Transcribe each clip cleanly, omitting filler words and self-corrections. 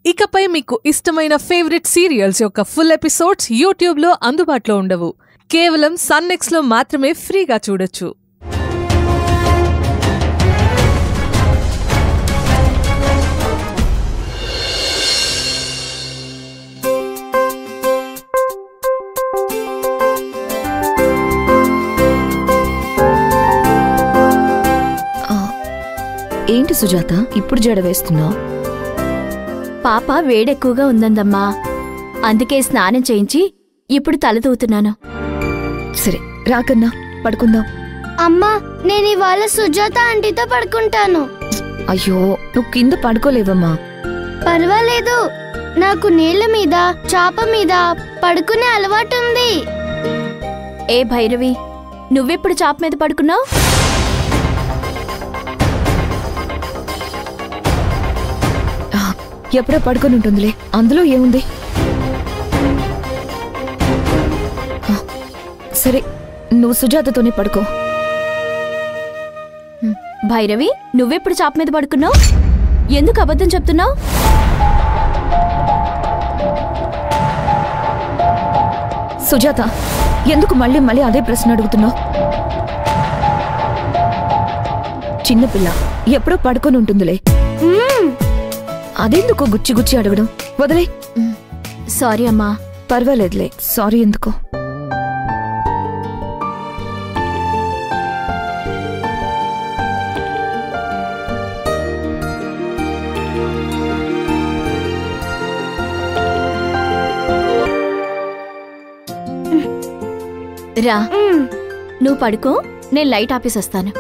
ఇకపై మీకు ఇష్టమైన ఫేవరెట్ సీరియల్స్ యొక్క ఫుల్ ఎపిసోడ్స్ యూట్యూబ్లో అందుబాటులో ఉండవు. కేవలం సన్నెక్స్లో మాత్రమే ఫ్రీగా చూడొచ్చు. ఏంటి సుజాత ఇప్పుడు జడ వేస్తున్నావు? పాప వేడెక్కువగా ఉందందమ్మా, అందుకే స్నానం చేయించి ఇప్పుడు తల దూతున్నాను. సరే రాకన్నా పడుకుందాం. అమ్మా, నేను ఇవాళ సుజాత ఆంటీతో పడుకుంటాను. అయ్యో, నువ్వు కింద పడుకోలేవమ్మా. పర్వాలేదు, నాకు నీళ్ల మీద చాప మీద పడుకునే అలవాటుంది. ఏ భైరవి, నువ్వెప్పుడు చాప మీద పడుకున్నావు? ఎప్పుడో పడుకొని ఉంటుందిలే, అందులో ఏముంది. సరే, నువ్వు సుజాతతోనే పడుకో. భైరవి, నువ్వెప్పుడు చాప మీద పడుకున్నావు? ఎందుకు అబద్ధం చెప్తున్నావు? సుజాత, ఎందుకు మళ్ళీ మళ్ళీ అదే ప్రశ్న అడుగుతున్నావు? చిన్నపిల్ల ఎప్పుడో పడుకొని ఉంటుందిలే, అదెందుకు గుచ్చి గుచ్చి అడగడం? వదిలే. సారీ అమ్మా. పర్వాలేదులే, సారీ ఎందుకో. రా, నువ్వు పడుకో, నేను లైట్ ఆపేసి వస్తాను.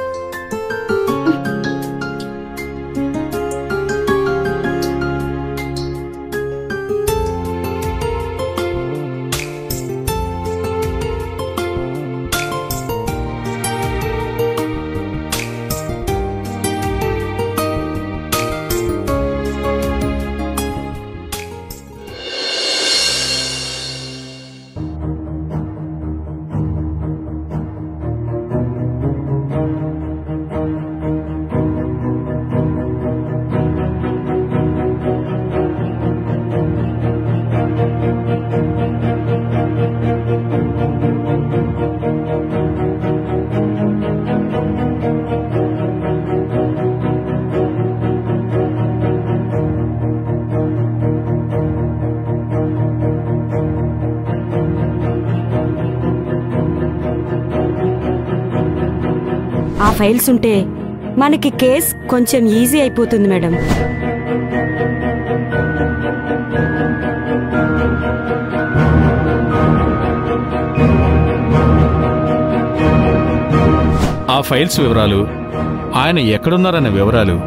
ఆ ఫైల్స్ ఉంటే మనకి కేస్ కొంచెం ఈజీ అయిపోతుంది మేడం. ఆ ఫైల్స్ వివరాలు, ఆయన ఎక్కడున్నారనే వివరాలు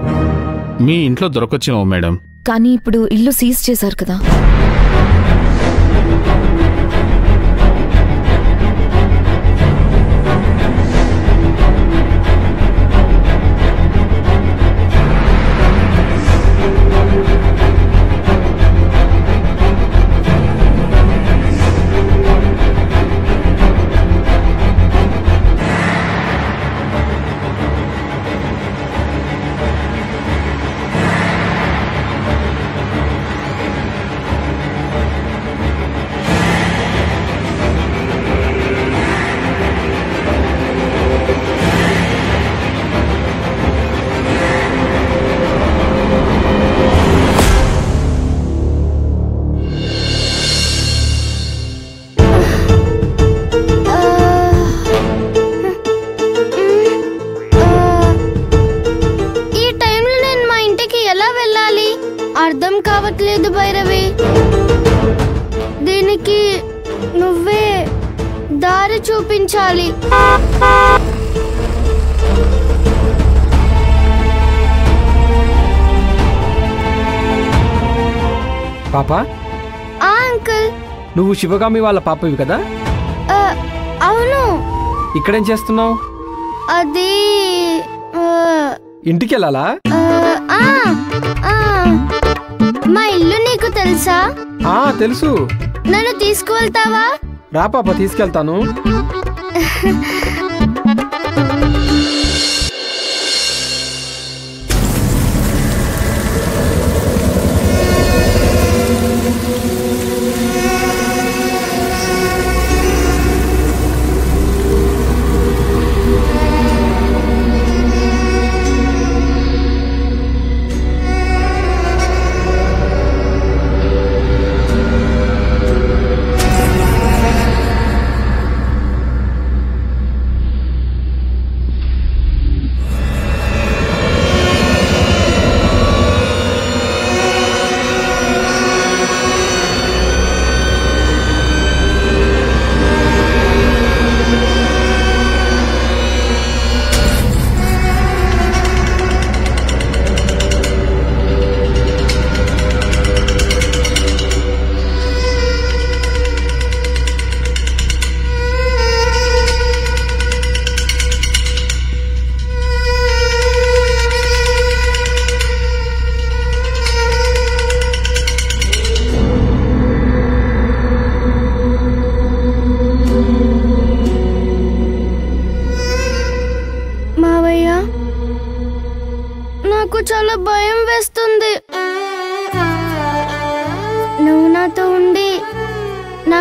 మీ ఇంట్లో దొరకొచ్చేమో మేడం. కానీ ఇప్పుడు ఇల్లు సీజ్ చేశారు కదా. అర్థం కావట్లేదు భైరవి, దీనికి నువ్వే దారి చూపించాలి. పాపా? అంకుల్, నువ్వు శివగామి వాళ్ళ పాపవి కదా? అవును. ఇక్కడేం చేస్తున్నావు? అది ఇంటికి వెళ్ళాలా? మా ఇల్లు నీకు తెలుసా? తెలుసు. నన్ను తీసుకువెళ్తావా? రా పాప, తీసుకెళ్తాను.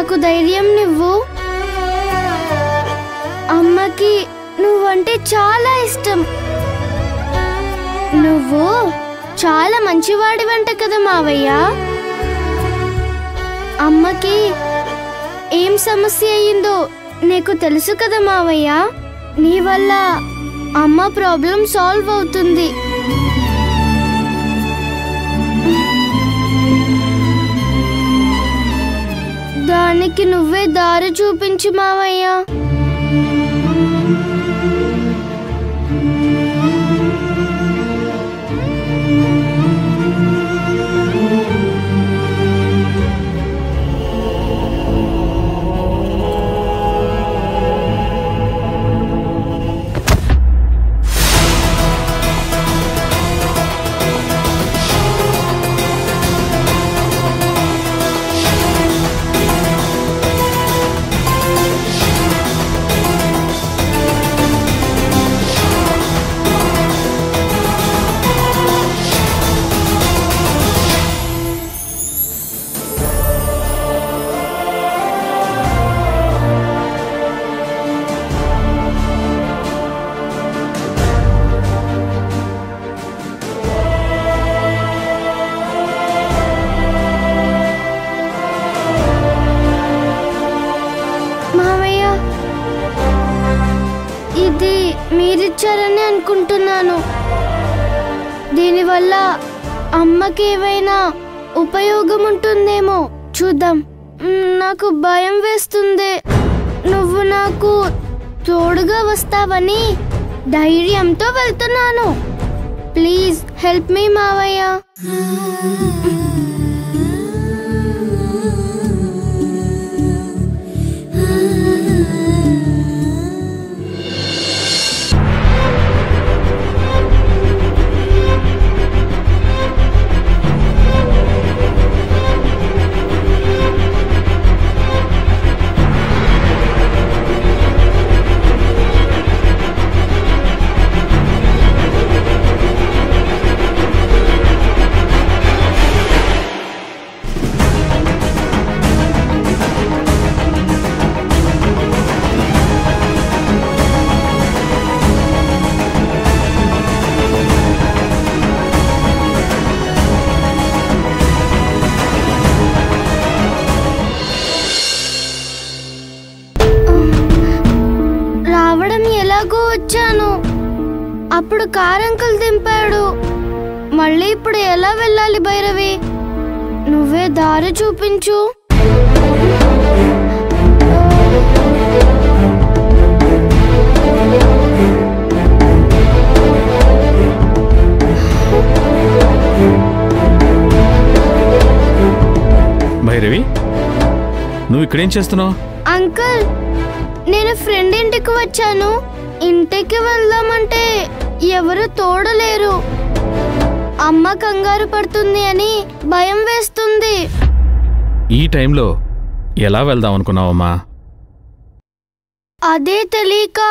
నాకు ధైర్యం నువ్వు. అమ్మకి నువ్వంటే చాలా ఇష్టం. నువ్వు చాలా మంచివాడివంట కదా మావయ్య. అమ్మకి ఏం సమస్య అయ్యిందో నీకు తెలుసు కదా మావయ్య. నీ వల్ల అమ్మ ప్రాబ్లం సాల్వ్ అవుతుంది. దానికి నువ్వే దారి చూపించు మావయ్య. ఇది మీరిచ్చారని అనుకుంటున్నాను. దీనివల్ల అమ్మకి ఏవైనా ఉపయోగం ఉంటుందేమో చూద్దాం. నాకు భయం వేస్తుంది. నువ్వు నాకు తోడుగా వస్తావని ధైర్యంతో వెళ్తున్నాను. ప్లీజ్ హెల్ప్ మీ మావయ్య. వచ్చాను. అప్పుడు కార్ అంకుల్ దింపాడు. మళ్ళీ ఇప్పుడు ఎలా వెళ్ళాలి భైరవి? నువ్వే దారి చూపించు. భైరవి, నువ్వు ఇక్కడేం చేస్తున్నావు? అంకుల్, నేను ఫ్రెండ్ ఇంటికి వచ్చాను. ఇంటికి వెళ్దామంటే ఎవరు తోడలేరు. అమ్మ కంగారు పడుతుంది అని భయం వేస్తుంది. ఈ టైంలో ఎలా వెళ్దాం అనుకున్నావమ్మా? అదే తెలియక